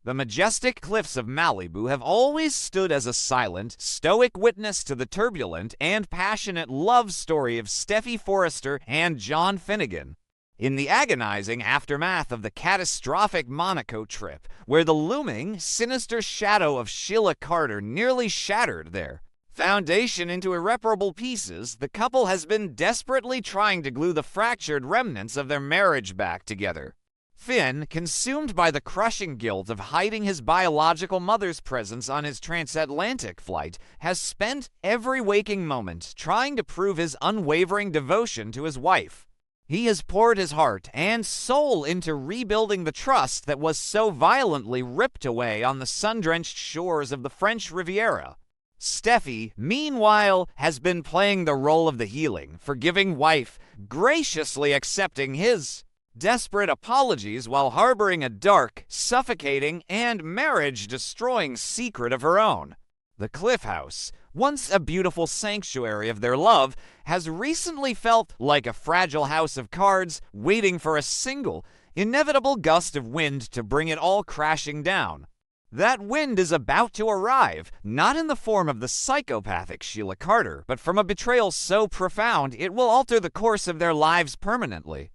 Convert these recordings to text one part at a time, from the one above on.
The majestic cliffs of Malibu have always stood as a silent, stoic witness to the turbulent and passionate love story of Steffy Forrester and John Finnegan. In the agonizing aftermath of the catastrophic Monaco trip, where the looming, sinister shadow of Sheila Carter nearly shattered their foundation into irreparable pieces, the couple has been desperately trying to glue the fractured remnants of their marriage back together. Finn, consumed by the crushing guilt of hiding his biological mother's presence on his transatlantic flight, has spent every waking moment trying to prove his unwavering devotion to his wife. He has poured his heart and soul into rebuilding the trust that was so violently ripped away on the sun-drenched shores of the French Riviera. Steffy, meanwhile, has been playing the role of the healing, forgiving wife, graciously accepting his desperate apologies while harboring a dark, suffocating, and marriage-destroying secret of her own. The Cliff House, once a beautiful sanctuary of their love, has recently felt like a fragile house of cards waiting for a single, inevitable gust of wind to bring it all crashing down. That wind is about to arrive, not in the form of the psychopathic Sheila Carter, but from a betrayal so profound it will alter the course of their lives permanently.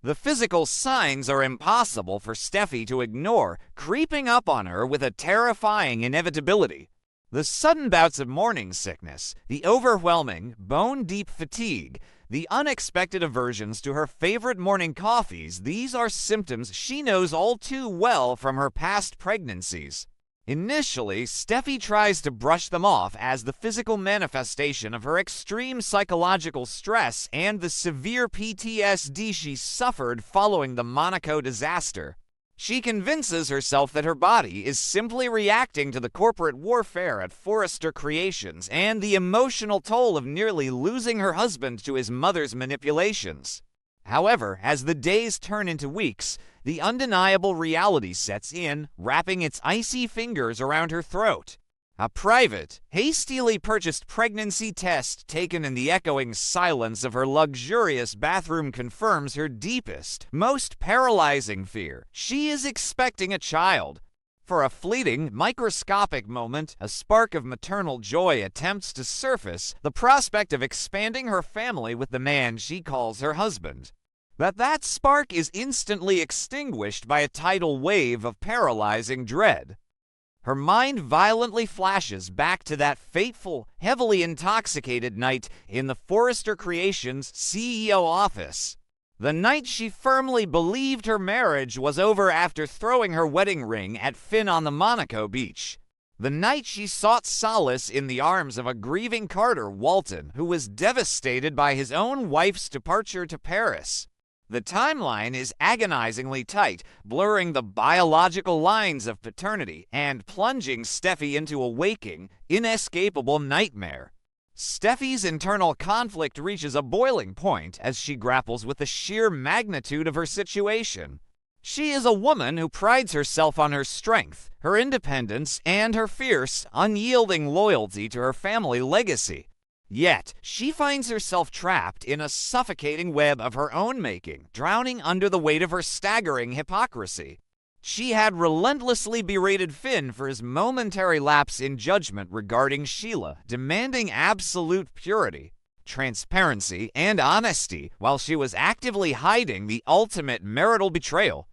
The physical signs are impossible for Steffy to ignore, creeping up on her with a terrifying inevitability. The sudden bouts of morning sickness, the overwhelming, bone-deep fatigue, the unexpected aversions to her favorite morning coffees, these are symptoms she knows all too well from her past pregnancies. Initially, Steffy tries to brush them off as the physical manifestation of her extreme psychological stress and the severe PTSD she suffered following the Monaco disaster. She convinces herself that her body is simply reacting to the corporate warfare at Forrester Creations and the emotional toll of nearly losing her husband to his mother's manipulations. However, as the days turn into weeks, the undeniable reality sets in, wrapping its icy fingers around her throat. A private, hastily purchased pregnancy test taken in the echoing silence of her luxurious bathroom confirms her deepest, most paralyzing fear. She is expecting a child. For a fleeting, microscopic moment, a spark of maternal joy attempts to surface, the prospect of expanding her family with the man she calls her husband. But that spark is instantly extinguished by a tidal wave of paralyzing dread. Her mind violently flashes back to that fateful, heavily intoxicated night in the Forrester Creations CEO office. The night she firmly believed her marriage was over after throwing her wedding ring at Finn on the Monaco beach. The night she sought solace in the arms of a grieving Carter Walton, who was devastated by his own wife's departure to Paris. The timeline is agonizingly tight, blurring the biological lines of paternity and plunging Steffy into a waking, inescapable nightmare. Steffy's internal conflict reaches a boiling point as she grapples with the sheer magnitude of her situation. She is a woman who prides herself on her strength, her independence, and her fierce, unyielding loyalty to her family legacy. Yet, she finds herself trapped in a suffocating web of her own making, drowning under the weight of her staggering hypocrisy. She had relentlessly berated Finn for his momentary lapse in judgment regarding Sheila, demanding absolute purity, transparency, and honesty while she was actively hiding the ultimate marital betrayal.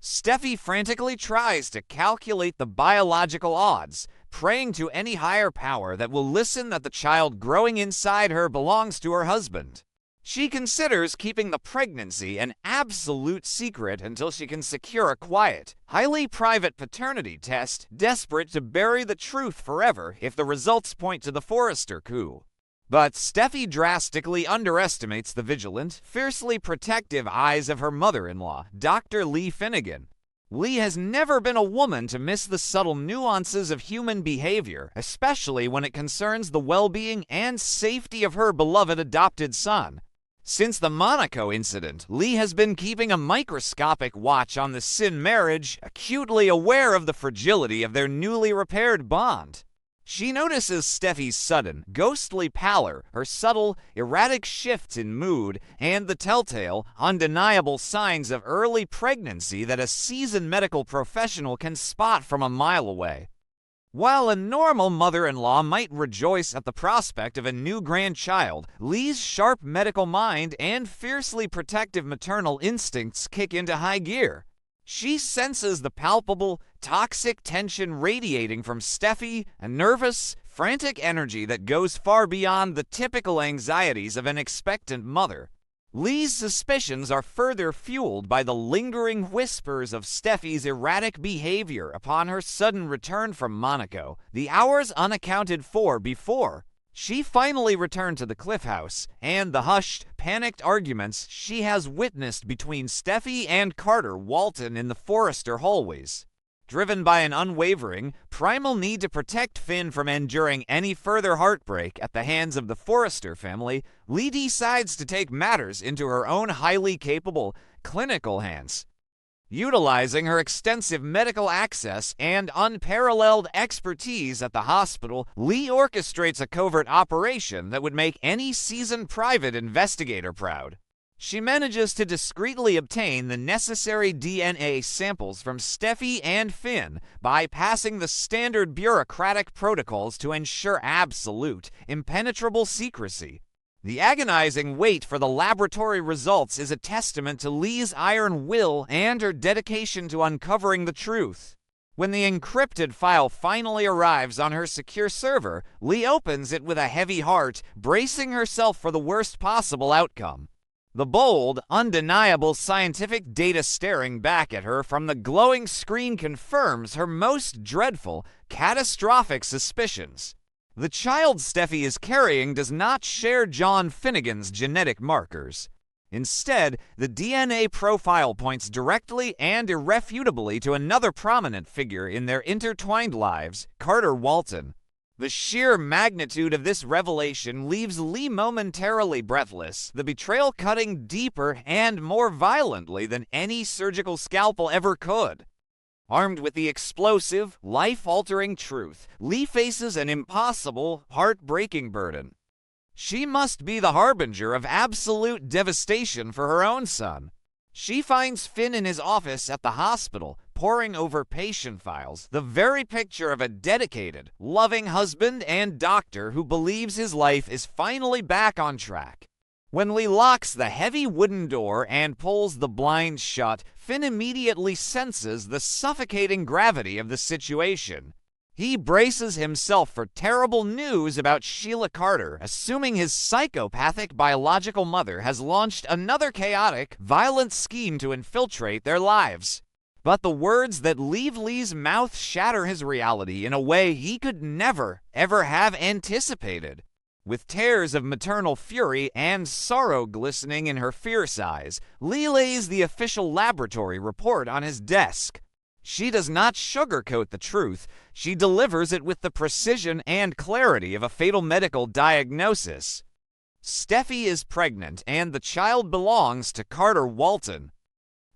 Steffy frantically tries to calculate the biological odds, praying to any higher power that will listen that the child growing inside her belongs to her husband. She considers keeping the pregnancy an absolute secret until she can secure a quiet, highly private paternity test, desperate to bury the truth forever if the results point to the Forrester coup. But Steffy drastically underestimates the vigilant, fiercely protective eyes of her mother-in-law, Dr. Lee Finnegan. Lee has never been a woman to miss the subtle nuances of human behavior, especially when it concerns the well-being and safety of her beloved adopted son. Since the Monaco incident, Lee has been keeping a microscopic watch on the Sin marriage, acutely aware of the fragility of their newly repaired bond. She notices Steffi's sudden, ghostly pallor, her subtle, erratic shifts in mood, and the telltale, undeniable signs of early pregnancy that a seasoned medical professional can spot from a mile away. While a normal mother-in-law might rejoice at the prospect of a new grandchild, Lee's sharp medical mind and fiercely protective maternal instincts kick into high gear. She senses the palpable, toxic tension radiating from Steffy, a nervous, frantic energy that goes far beyond the typical anxieties of an expectant mother. Lee's suspicions are further fueled by the lingering whispers of Steffy's erratic behavior upon her sudden return from Monaco, the hours unaccounted for before she finally returned to the Cliff House, and the hushed, panicked arguments she has witnessed between Steffy and Carter Walton in the Forrester hallways. Driven by an unwavering, primal need to protect Finn from enduring any further heartbreak at the hands of the Forrester family, Lee decides to take matters into her own highly capable, clinical hands. Utilizing her extensive medical access and unparalleled expertise at the hospital, Lee orchestrates a covert operation that would make any seasoned private investigator proud. She manages to discreetly obtain the necessary DNA samples from Steffy and Finn, bypassing the standard bureaucratic protocols to ensure absolute, impenetrable secrecy. The agonizing wait for the laboratory results is a testament to Lee's iron will and her dedication to uncovering the truth. When the encrypted file finally arrives on her secure server, Lee opens it with a heavy heart, bracing herself for the worst possible outcome. The bold, undeniable scientific data staring back at her from the glowing screen confirms her most dreadful, catastrophic suspicions. The child Steffy is carrying does not share John Finnegan's genetic markers. Instead, the DNA profile points directly and irrefutably to another prominent figure in their intertwined lives, Carter Walton. The sheer magnitude of this revelation leaves Lee momentarily breathless, the betrayal cutting deeper and more violently than any surgical scalpel ever could. Armed with the explosive, life-altering truth, Lee faces an impossible, heartbreaking burden. She must be the harbinger of absolute devastation for her own son. She finds Finn in his office at the hospital, poring over patient files, the very picture of a dedicated, loving husband and doctor who believes his life is finally back on track. When Lee locks the heavy wooden door and pulls the blinds shut, Finn immediately senses the suffocating gravity of the situation. He braces himself for terrible news about Sheila Carter, assuming his psychopathic biological mother has launched another chaotic, violent scheme to infiltrate their lives. But the words that leave Lee's mouth shatter his reality in a way he could never, ever have anticipated. With tears of maternal fury and sorrow glistening in her fierce eyes, Lee lays the official laboratory report on his desk. She does not sugarcoat the truth. She delivers it with the precision and clarity of a fatal medical diagnosis. Steffy is pregnant, and the child belongs to Carter Walton.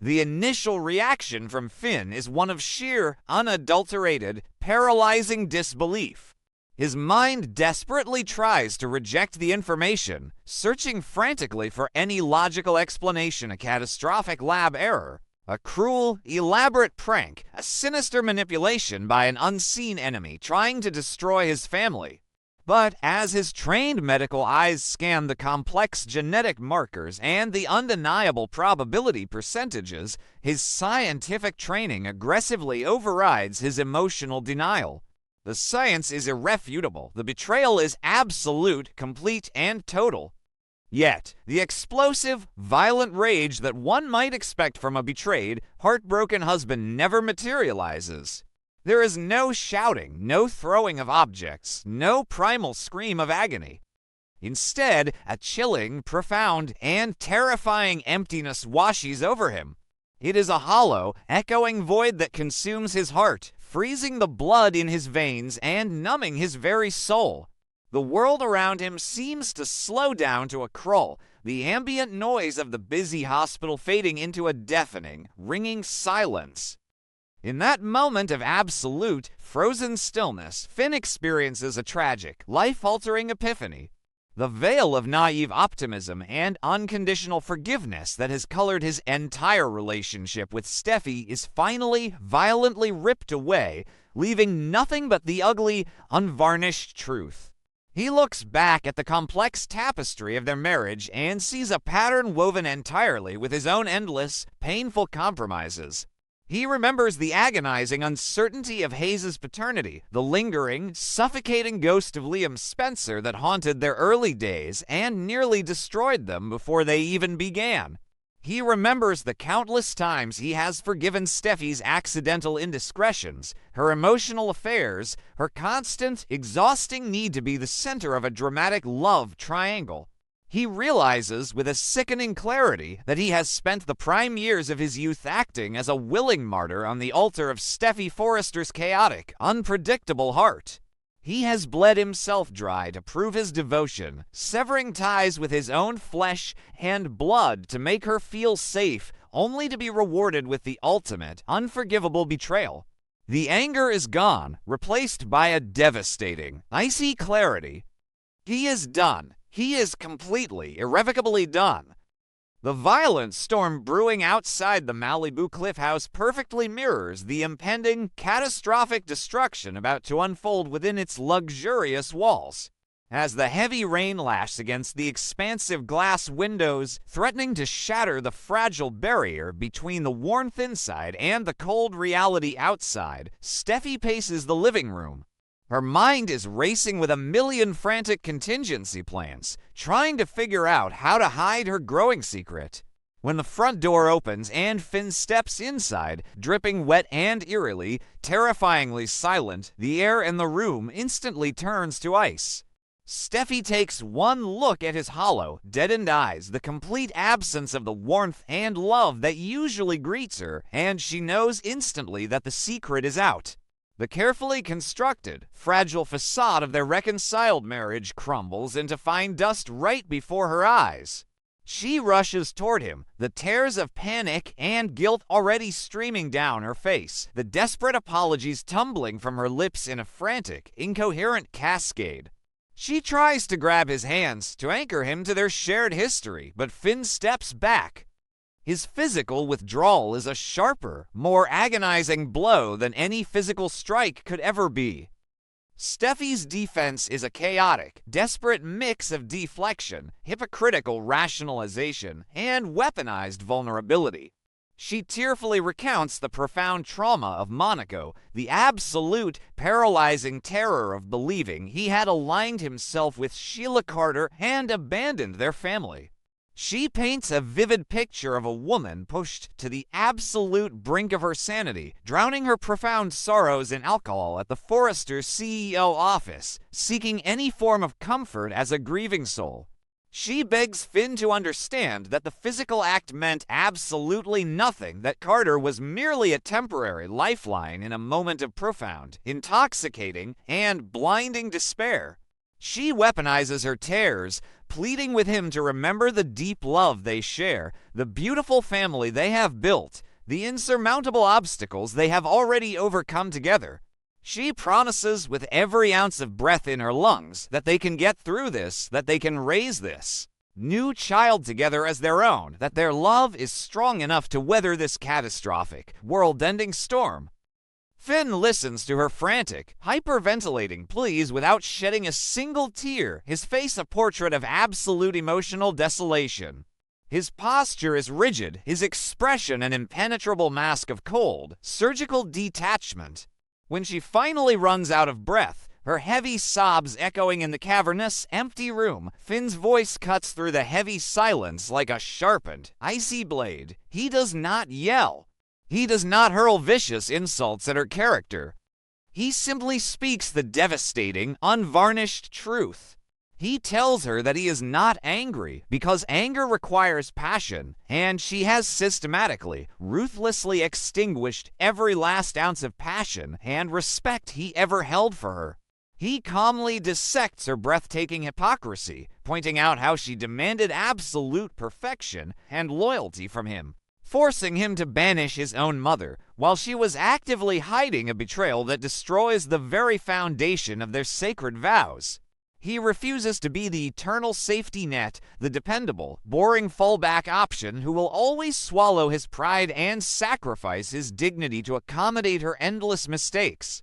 The initial reaction from Finn is one of sheer, unadulterated, paralyzing disbelief. His mind desperately tries to reject the information, searching frantically for any logical explanation, a catastrophic lab error, a cruel, elaborate prank, a sinister manipulation by an unseen enemy trying to destroy his family. But as his trained medical eyes scan the complex genetic markers and the undeniable probability percentages, his scientific training aggressively overrides his emotional denial. The science is irrefutable. The betrayal is absolute, complete, and total. Yet, the explosive, violent rage that one might expect from a betrayed, heartbroken husband never materializes. There is no shouting, no throwing of objects, no primal scream of agony. Instead, a chilling, profound, and terrifying emptiness washes over him. It is a hollow, echoing void that consumes his heart, freezing the blood in his veins and numbing his very soul. The world around him seems to slow down to a crawl, the ambient noise of the busy hospital fading into a deafening, ringing silence. In that moment of absolute, frozen stillness, Finn experiences a tragic, life-altering epiphany. The veil of naive optimism and unconditional forgiveness that has colored his entire relationship with Steffy is finally violently ripped away, leaving nothing but the ugly, unvarnished truth. He looks back at the complex tapestry of their marriage and sees a pattern woven entirely with his own endless, painful compromises. He remembers the agonizing uncertainty of Hayes' paternity, the lingering, suffocating ghost of Liam Spencer that haunted their early days and nearly destroyed them before they even began. He remembers the countless times he has forgiven Steffy's accidental indiscretions, her emotional affairs, her constant, exhausting need to be the center of a dramatic love triangle. He realizes with a sickening clarity that he has spent the prime years of his youth acting as a willing martyr on the altar of Steffy Forrester's chaotic, unpredictable heart. He has bled himself dry to prove his devotion, severing ties with his own flesh and blood to make her feel safe, only to be rewarded with the ultimate, unforgivable betrayal. The anger is gone, replaced by a devastating, icy clarity. He is done. He is completely, irrevocably done. The violent storm brewing outside the Malibu Cliff House perfectly mirrors the impending, catastrophic destruction about to unfold within its luxurious walls. As the heavy rain lashes against the expansive glass windows, threatening to shatter the fragile barrier between the warmth inside and the cold reality outside, Steffy paces the living room. Her mind is racing with a million frantic contingency plans, trying to figure out how to hide her growing secret. When the front door opens and Finn steps inside, dripping wet and eerily, terrifyingly silent, the air in the room instantly turns to ice. Steffy takes one look at his hollow, deadened eyes, the complete absence of the warmth and love that usually greets her, and she knows instantly that the secret is out. The carefully constructed, fragile facade of their reconciled marriage crumbles into fine dust right before her eyes. She rushes toward him, the tears of panic and guilt already streaming down her face, the desperate apologies tumbling from her lips in a frantic, incoherent cascade. She tries to grab his hands to anchor him to their shared history, but Finn steps back. His physical withdrawal is a sharper, more agonizing blow than any physical strike could ever be. Steffy's defense is a chaotic, desperate mix of deflection, hypocritical rationalization, and weaponized vulnerability. She tearfully recounts the profound trauma of Monaco, the absolute, paralyzing terror of believing he had aligned himself with Sheila Carter and abandoned their family. She paints a vivid picture of a woman pushed to the absolute brink of her sanity, drowning her profound sorrows in alcohol at the Forrester's CEO office, seeking any form of comfort as a grieving soul. She begs Finn to understand that the physical act meant absolutely nothing, that Carter was merely a temporary lifeline in a moment of profound, intoxicating, and blinding despair. She weaponizes her tears, pleading with him to remember the deep love they share, the beautiful family they have built, the insurmountable obstacles they have already overcome together. She promises with every ounce of breath in her lungs that they can get through this, that they can raise this new child together as their own, that their love is strong enough to weather this catastrophic, world-ending storm. Finn listens to her frantic, hyperventilating pleas without shedding a single tear, his face a portrait of absolute emotional desolation. His posture is rigid, his expression an impenetrable mask of cold, surgical detachment. When she finally runs out of breath, her heavy sobs echoing in the cavernous, empty room, Finn's voice cuts through the heavy silence like a sharpened, icy blade. He does not yell. He does not hurl vicious insults at her character. He simply speaks the devastating, unvarnished truth. He tells her that he is not angry because anger requires passion, and she has systematically, ruthlessly extinguished every last ounce of passion and respect he ever held for her. He calmly dissects her breathtaking hypocrisy, pointing out how she demanded absolute perfection and loyalty from him. forcing him to banish his own mother, while she was actively hiding a betrayal that destroys the very foundation of their sacred vows. He refuses to be the eternal safety net, the dependable, boring fallback option who will always swallow his pride and sacrifice his dignity to accommodate her endless mistakes.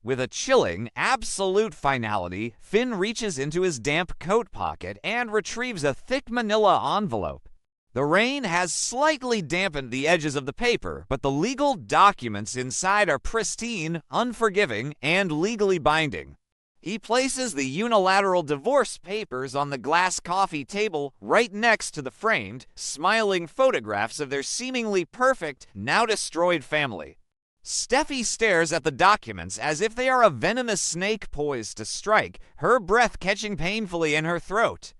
With a chilling, absolute finality, Finn reaches into his damp coat pocket and retrieves a thick manila envelope. The rain has slightly dampened the edges of the paper, but the legal documents inside are pristine, unforgiving, and legally binding. He places the unilateral divorce papers on the glass coffee table right next to the framed, smiling photographs of their seemingly perfect, now destroyed family. Steffy stares at the documents as if they are a venomous snake poised to strike, her breath catching painfully in her throat.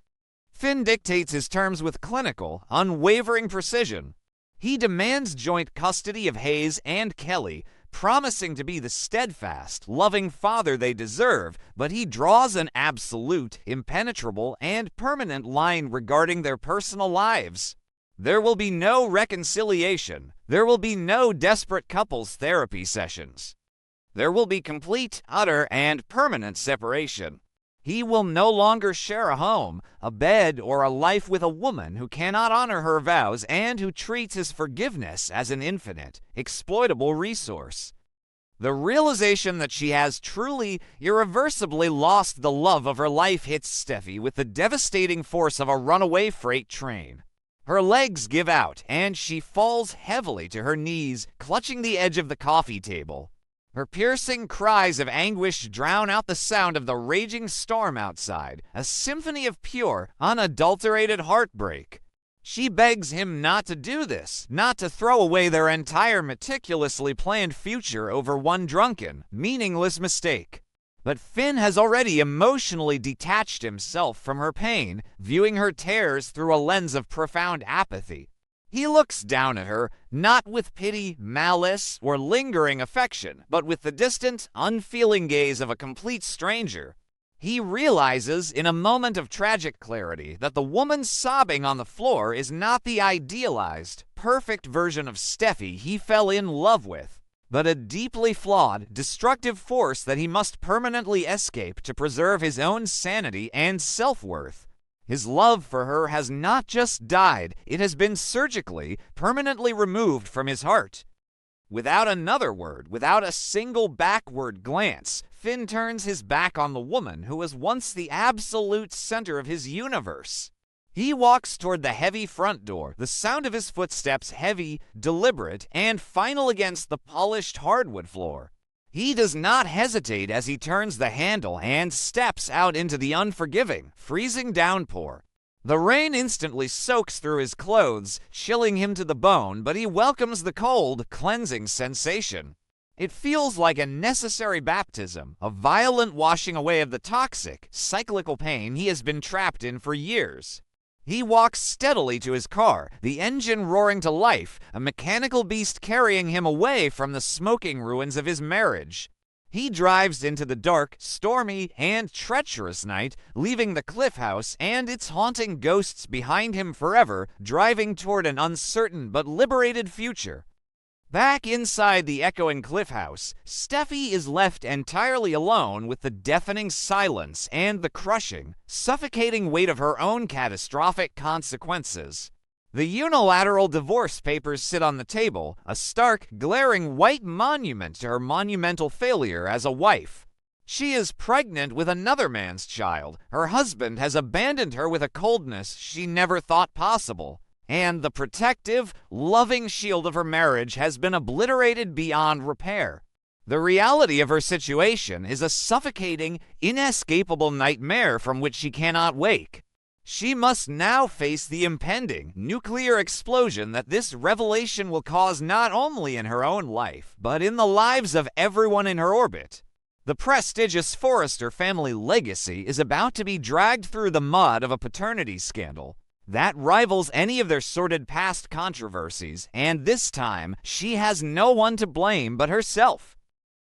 Finn dictates his terms with clinical, unwavering precision. He demands joint custody of Hayes and Kelly, promising to be the steadfast, loving father they deserve, but he draws an absolute, impenetrable, and permanent line regarding their personal lives. There will be no reconciliation. There will be no desperate couples therapy sessions. There will be complete, utter, and permanent separation. He will no longer share a home, a bed, or a life with a woman who cannot honor her vows and who treats his forgiveness as an infinite, exploitable resource. The realization that she has truly, irreversibly lost the love of her life hits Steffy with the devastating force of a runaway freight train. Her legs give out, and she falls heavily to her knees, clutching the edge of the coffee table. Her piercing cries of anguish drown out the sound of the raging storm outside, a symphony of pure, unadulterated heartbreak. She begs him not to do this, not to throw away their entire meticulously planned future over one drunken, meaningless mistake. But Finn has already emotionally detached himself from her pain, viewing her tears through a lens of profound apathy. He looks down at her, not with pity, malice, or lingering affection, but with the distant, unfeeling gaze of a complete stranger. He realizes, in a moment of tragic clarity, that the woman sobbing on the floor is not the idealized, perfect version of Steffy he fell in love with, but a deeply flawed, destructive force that he must permanently escape to preserve his own sanity and self-worth. His love for her has not just died, it has been surgically, permanently removed from his heart. Without another word, without a single backward glance, Finn turns his back on the woman who was once the absolute center of his universe. He walks toward the heavy front door, the sound of his footsteps heavy, deliberate, and final against the polished hardwood floor. He does not hesitate as he turns the handle and steps out into the unforgiving, freezing downpour. The rain instantly soaks through his clothes, chilling him to the bone, but he welcomes the cold, cleansing sensation. It feels like a necessary baptism, a violent washing away of the toxic, cyclical pain he has been trapped in for years. He walks steadily to his car, the engine roaring to life, a mechanical beast carrying him away from the smoking ruins of his marriage. He drives into the dark, stormy, and treacherous night, leaving the Cliff House and its haunting ghosts behind him forever, driving toward an uncertain but liberated future. Back inside the echoing Cliff House, Steffy is left entirely alone with the deafening silence and the crushing, suffocating weight of her own catastrophic consequences. The unilateral divorce papers sit on the table, a stark, glaring white monument to her monumental failure as a wife. She is pregnant with another man's child. Her husband has abandoned her with a coldness she never thought possible. And the protective, loving shield of her marriage has been obliterated beyond repair. The reality of her situation is a suffocating, inescapable nightmare from which she cannot wake. She must now face the impending nuclear explosion that this revelation will cause not only in her own life, but in the lives of everyone in her orbit. The prestigious Forrester family legacy is about to be dragged through the mud of a paternity scandal that rivals any of their sordid past controversies, and this time, she has no one to blame but herself.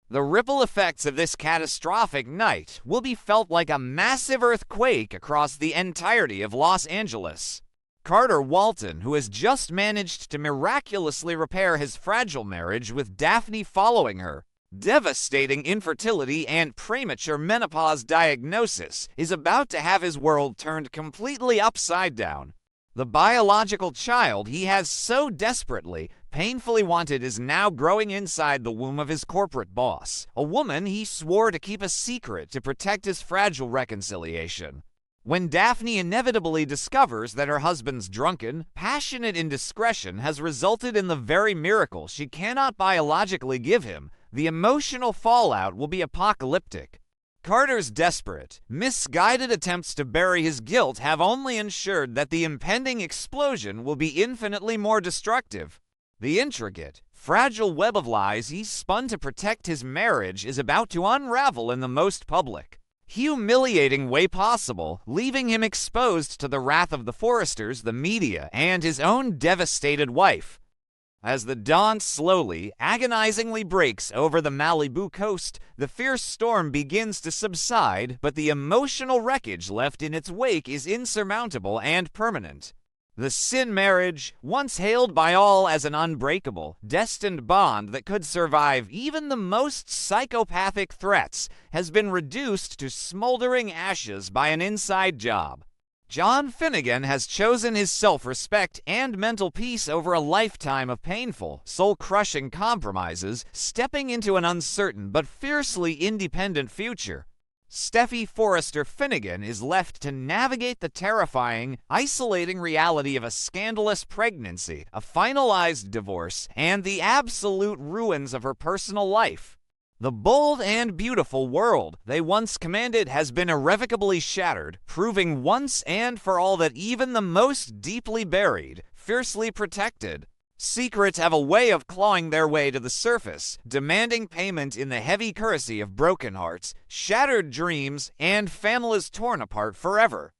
The ripple effects of this catastrophic night will be felt like a massive earthquake across the entirety of Los Angeles. Carter Walton, who has just managed to miraculously repair his fragile marriage with Daphne following her. Devastating infertility and premature menopause diagnosis is about to have his world turned completely upside down. The biological child he has so desperately, painfully wanted is now growing inside the womb of his corporate boss, a woman he swore to keep a secret to protect his fragile reconciliation. When Daphne inevitably discovers that her husband's drunken, passionate indiscretion has resulted in the very miracle she cannot biologically give him, the emotional fallout will be apocalyptic. Carter's desperate, misguided attempts to bury his guilt have only ensured that the impending explosion will be infinitely more destructive. The intricate, fragile web of lies he spun to protect his marriage is about to unravel in the most public, humiliating way possible, leaving him exposed to the wrath of the Forresters, the media, and his own devastated wife. As the dawn slowly, agonizingly breaks over the Malibu coast, the fierce storm begins to subside, but the emotional wreckage left in its wake is insurmountable and permanent. The sin marriage, once hailed by all as an unbreakable, destined bond that could survive even the most psychopathic threats, has been reduced to smoldering ashes by an inside job. John Finnegan has chosen his self-respect and mental peace over a lifetime of painful, soul-crushing compromises, stepping into an uncertain but fiercely independent future. Steffy Forrester Finnegan is left to navigate the terrifying, isolating reality of a scandalous pregnancy, a finalized divorce, and the absolute ruins of her personal life. The bold and beautiful world they once commanded has been irrevocably shattered, proving once and for all that even the most deeply buried, fiercely protected secrets have a way of clawing their way to the surface, demanding payment in the heavy currency of broken hearts, shattered dreams, and families torn apart forever.